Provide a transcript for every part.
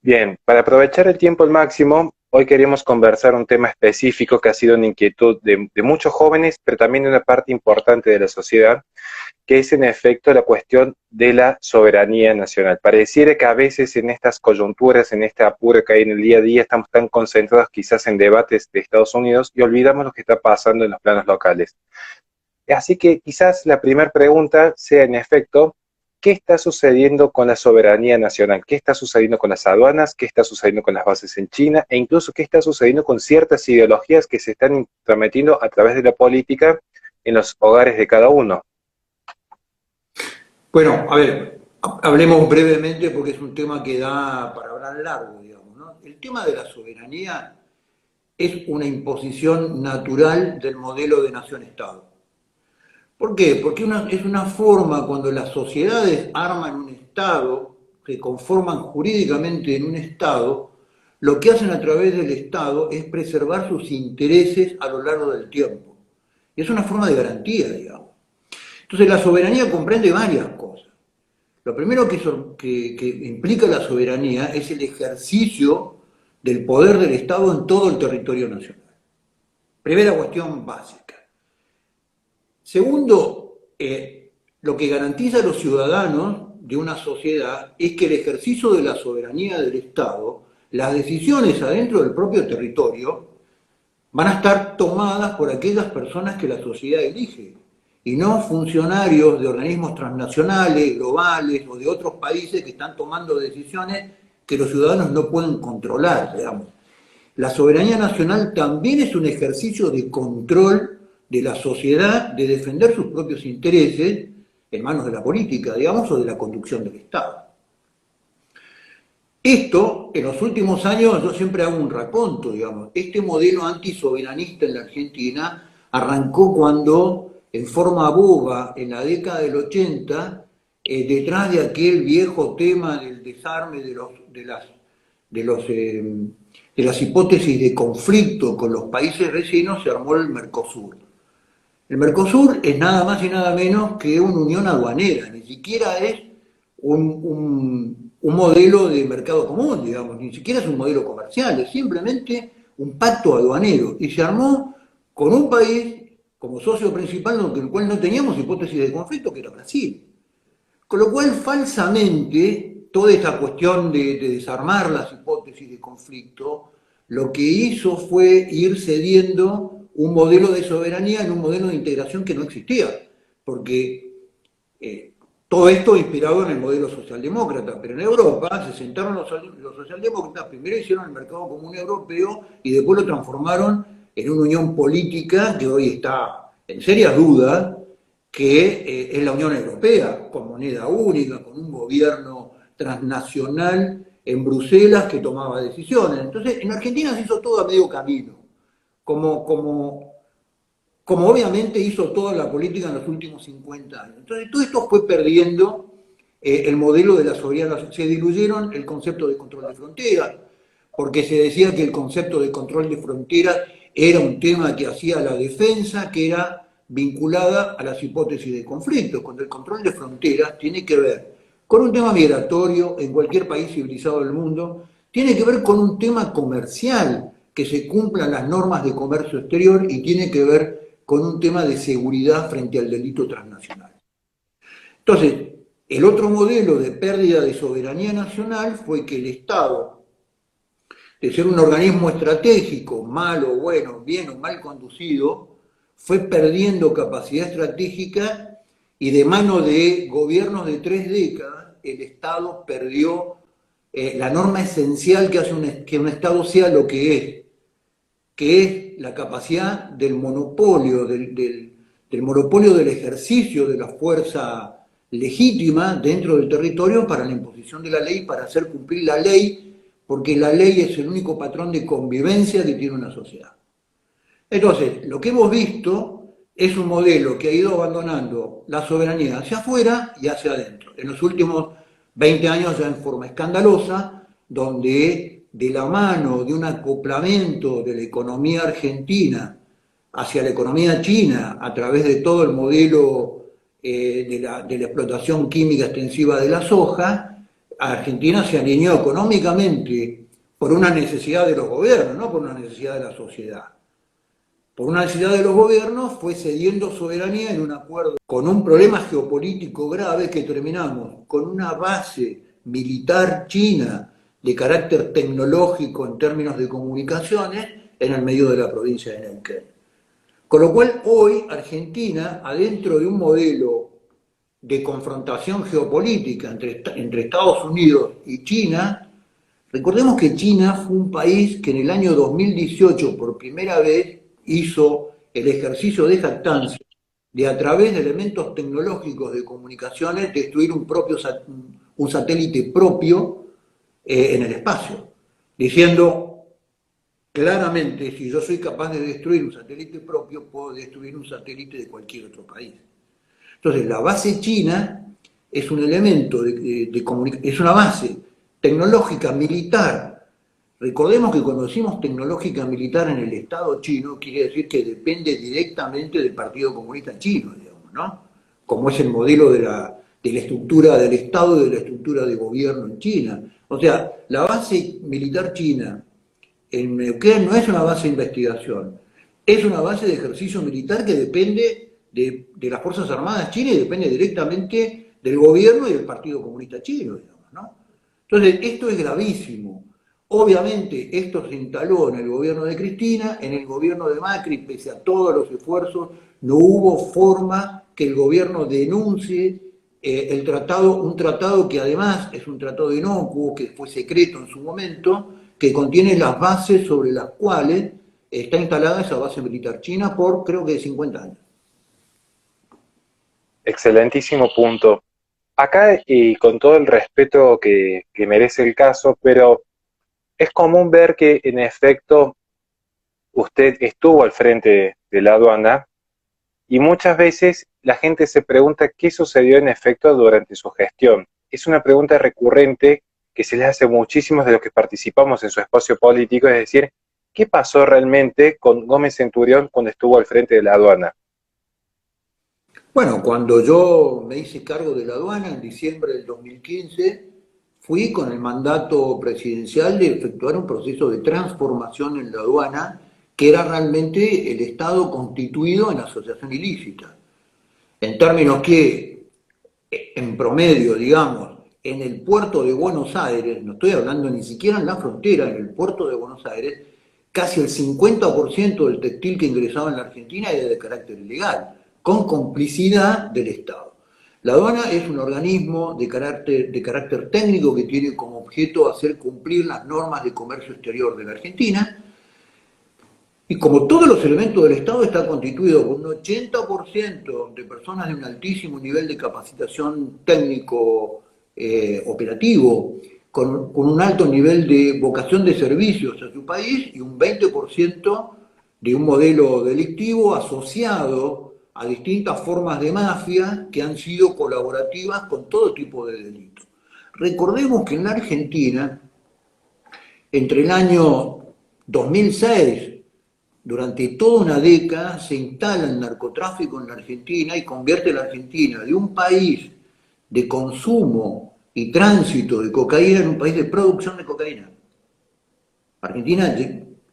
Bien, para aprovechar el tiempo al máximo, hoy queremos conversar un tema específico que ha sido una inquietud de muchos jóvenes, pero también de una parte importante de la sociedad, que es en efecto la cuestión de la soberanía nacional. Pareciera que a veces en estas coyunturas, en este apuro que hay en el día a día, estamos tan concentrados quizás en debates de Estados Unidos y olvidamos lo que está pasando en los planos locales. Así que quizás la primera pregunta sea en efecto, ¿qué está sucediendo con la soberanía nacional? ¿Qué está sucediendo con las aduanas? ¿Qué está sucediendo con las bases en China? E incluso, ¿qué está sucediendo con ciertas ideologías que se están intrometiendo a través de la política en los hogares de cada uno? Bueno, a ver, hablemos brevemente porque es un tema que da para hablar largo, digamos, ¿no? El tema de la soberanía es una imposición natural del modelo de nación-estado. ¿Por qué? Porque es una forma cuando las sociedades arman un estado, se conforman jurídicamente en un estado, lo que hacen a través del estado es preservar sus intereses a lo largo del tiempo. Y es una forma de garantía, digamos. Entonces la soberanía comprende varias cosas. Lo primero que implica la soberanía es el ejercicio del poder del Estado en todo el territorio nacional. Primera cuestión básica. Segundo, lo que garantiza a los ciudadanos de una sociedad es que el ejercicio de la soberanía del Estado, las decisiones adentro del propio territorio, van a estar tomadas por aquellas personas que la sociedad elige y no funcionarios de organismos transnacionales, globales o de otros países que están tomando decisiones que los ciudadanos no pueden controlar, digamos. La soberanía nacional también es un ejercicio de control de la sociedad, de defender sus propios intereses en manos de la política, digamos, o de la conducción del Estado. Esto, en los últimos años, yo siempre hago un raconto, digamos. Este modelo antisoberanista en la Argentina arrancó cuando, en forma boba, en la década del 80, detrás de aquel viejo tema del desarme de, los, de las hipótesis de conflicto con los países vecinos, se armó el Mercosur. El Mercosur es nada más y nada menos que una unión aduanera, ni siquiera es un modelo de mercado común, digamos, ni siquiera es un modelo comercial, es simplemente un pacto aduanero. Y se armó con un país como socio principal con el cual no teníamos hipótesis de conflicto, que era Brasil. Con lo cual, falsamente, toda esta cuestión de desarmar las hipótesis de conflicto, lo que hizo fue ir cediendo un modelo de soberanía en un modelo de integración que no existía, porque todo esto inspirado en el modelo socialdemócrata, pero en Europa se sentaron los socialdemócratas, primero hicieron el mercado común europeo y después lo transformaron en una unión política que hoy está en serias dudas, que es la Unión Europea, con moneda única, con un gobierno transnacional en Bruselas que tomaba decisiones. Entonces, en Argentina se hizo todo a medio camino, como, como, como obviamente hizo toda la política en los últimos 50 años. Entonces, todo esto fue perdiendo el modelo de la soberanía, se diluyeron el concepto de control de fronteras, porque se decía que el concepto de control de fronteras era un tema que hacía la defensa, que era vinculada a las hipótesis de conflicto, cuando el control de fronteras tiene que ver con un tema migratorio en cualquier país civilizado del mundo, tiene que ver con un tema comercial, que se cumplan las normas de comercio exterior y tiene que ver con un tema de seguridad frente al delito transnacional. Entonces, el otro modelo de pérdida de soberanía nacional fue que el Estado, de ser un organismo estratégico, malo, bueno, bien o mal conducido, fue perdiendo capacidad estratégica y de mano de gobiernos de 3 décadas, el Estado perdió la norma esencial que hace que un Estado sea lo que es la capacidad del monopolio, del monopolio del ejercicio de la fuerza legítima dentro del territorio para la imposición de la ley, para hacer cumplir la ley, porque la ley es el único patrón de convivencia que tiene una sociedad. Entonces, lo que hemos visto es un modelo que ha ido abandonando la soberanía hacia afuera y hacia adentro. En los últimos 20 años ya en forma escandalosa, donde de la mano de un acoplamiento de la economía argentina hacia la economía china a través de todo el modelo de la explotación química extensiva de la soja, Argentina se alineó económicamente por una necesidad de los gobiernos, no por una necesidad de la sociedad. Por una necesidad de los gobiernos fue cediendo soberanía en un acuerdo con un problema geopolítico grave que terminamos con una base militar china de carácter tecnológico en términos de comunicaciones en el medio de la provincia de Neuquén. Con lo cual hoy Argentina, adentro de un modelo de confrontación geopolítica entre Estados Unidos y China, recordemos que China fue un país que en el año 2018 por primera vez hizo el ejercicio de jactancia de a través de elementos tecnológicos de comunicaciones destruir un satélite propio en el espacio, diciendo claramente, si yo soy capaz de destruir un satélite propio, puedo destruir un satélite de cualquier otro país. Entonces, la base china es un elemento de comunicación, es una base tecnológica militar. Recordemos que cuando decimos tecnológica militar en el Estado chino, quiere decir que depende directamente del Partido Comunista Chino, digamos, ¿no? Como es el modelo de la estructura del Estado y de la estructura de gobierno en China. O sea, la base militar china en Neuquén no es una base de investigación, es una base de ejercicio militar que depende de las Fuerzas Armadas chinas y depende directamente del gobierno y del Partido Comunista Chino, digamos, ¿no? Entonces, esto es gravísimo. Obviamente, esto se instaló en el gobierno de Cristina, en el gobierno de Macri, pese a todos los esfuerzos, no hubo forma que el gobierno denuncie el tratado, un tratado que además es un tratado inocuo, que fue secreto en su momento, que contiene las bases sobre las cuales está instalada esa base militar china por creo que 50 años. Excelentísimo punto. Acá, y con todo el respeto que merece el caso, pero es común ver que en efecto usted estuvo al frente de la aduana y muchas veces la gente se pregunta qué sucedió en efecto durante su gestión. Es una pregunta recurrente que se les hace muchísimos de los que participamos en su espacio político, es decir, ¿qué pasó realmente con Gómez Centurión cuando estuvo al frente de la aduana? Bueno, cuando yo me hice cargo de la aduana en diciembre del 2015, fui con el mandato presidencial de efectuar un proceso de transformación en la aduana, que era realmente el Estado constituido en asociación ilícita. En términos que, en promedio, digamos, en el puerto de Buenos Aires, no estoy hablando ni siquiera en la frontera, en el puerto de Buenos Aires, casi el 50% del textil que ingresaba en la Argentina era de carácter ilegal, con complicidad del Estado. La aduana es un organismo de carácter técnico que tiene como objeto hacer cumplir las normas de comercio exterior de la Argentina, y como todos los elementos del Estado está constituido por un 80% de personas de un altísimo nivel de capacitación técnico operativo, con un alto nivel de vocación de servicios a su país y un 20% de un modelo delictivo asociado a distintas formas de mafia que han sido colaborativas con todo tipo de delitos. Recordemos que en la Argentina, entre el año 2006, durante toda una década se instala el narcotráfico en la Argentina y convierte a la Argentina de un país de consumo y tránsito de cocaína en un país de producción de cocaína. Argentina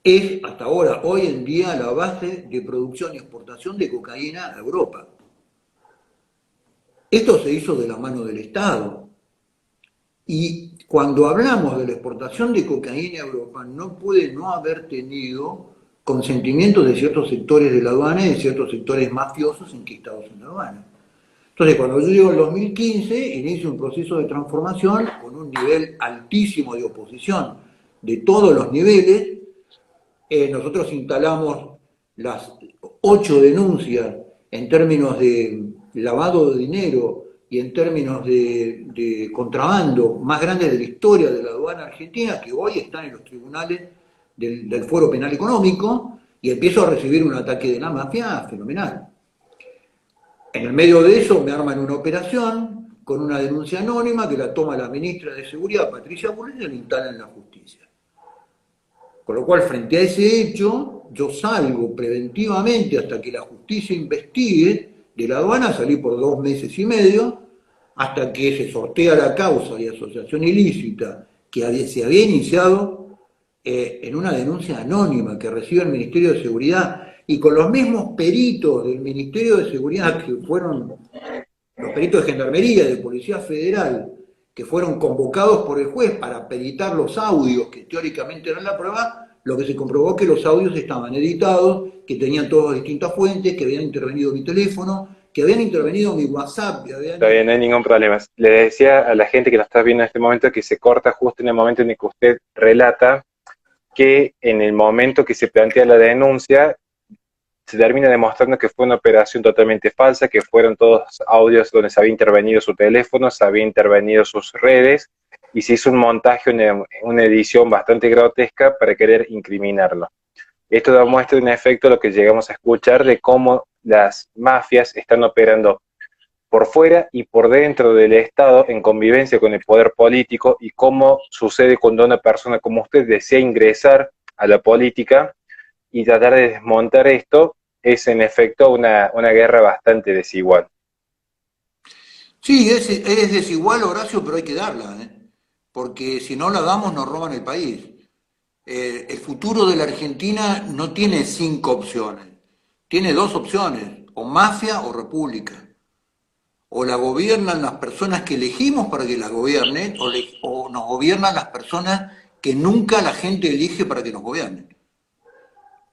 es hasta ahora, hoy en día, la base de producción y exportación de cocaína a Europa. Esto se hizo de la mano del Estado. Y cuando hablamos de la exportación de cocaína a Europa, no puede no haber tenido consentimiento de ciertos sectores de la aduana y de ciertos sectores mafiosos enquistados en la aduana. Entonces, cuando yo llego al 2015, inicio un proceso de transformación con un nivel altísimo de oposición de todos los niveles. Nosotros instalamos las 8 denuncias en términos de lavado de dinero y en términos de contrabando más grandes de la historia de la aduana argentina, que hoy están en los tribunales del Fuero Penal Económico, y empiezo a recibir un ataque de la mafia fenomenal. En el medio de eso me arman una operación con una denuncia anónima que la toma la ministra de Seguridad, Patricia Bullrich, y la instala en la justicia. Con lo cual, frente a ese hecho, yo salgo preventivamente hasta que la justicia investigue de la aduana, salí por 2 meses y medio, hasta que se sortea la causa de asociación ilícita se había iniciado en una denuncia anónima que recibe el Ministerio de Seguridad y con los mismos peritos del Ministerio de Seguridad que fueron los peritos de Gendarmería y de Policía Federal que fueron convocados por el juez para peritar los audios que teóricamente eran la prueba, lo que se comprobó que los audios estaban editados, que tenían todas distintas fuentes, que habían intervenido mi teléfono, que habían intervenido mi WhatsApp. Está bien, no hay ningún problema. Le decía a la gente que nos está viendo en este momento que se corta justo en el momento en el que usted relata que en el momento que se plantea la denuncia se termina demostrando que fue una operación totalmente falsa, que fueron todos audios donde se había intervenido su teléfono, se había intervenido sus redes y se hizo un montaje, una edición bastante grotesca para querer incriminarlo. Esto demuestra en efecto lo que llegamos a escuchar de cómo las mafias están operando por fuera y por dentro del Estado en convivencia con el poder político y cómo sucede cuando una persona como usted desea ingresar a la política y tratar de desmontar esto es en efecto una guerra bastante desigual. Sí, es desigual, Horacio, pero hay que darla, ¿eh? Porque si no la damos nos roban el país. El futuro de la Argentina no tiene 5 opciones, tiene 2 opciones, o mafia o república. O la gobiernan las personas que elegimos para que la gobiernen, o nos gobiernan las personas que nunca la gente elige para que nos gobiernen.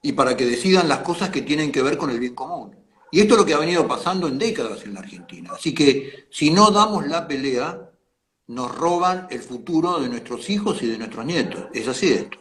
Y para que decidan las cosas que tienen que ver con el bien común. Y esto es lo que ha venido pasando en décadas en la Argentina. Así que si no damos la pelea, nos roban el futuro de nuestros hijos y de nuestros nietos. Es así esto.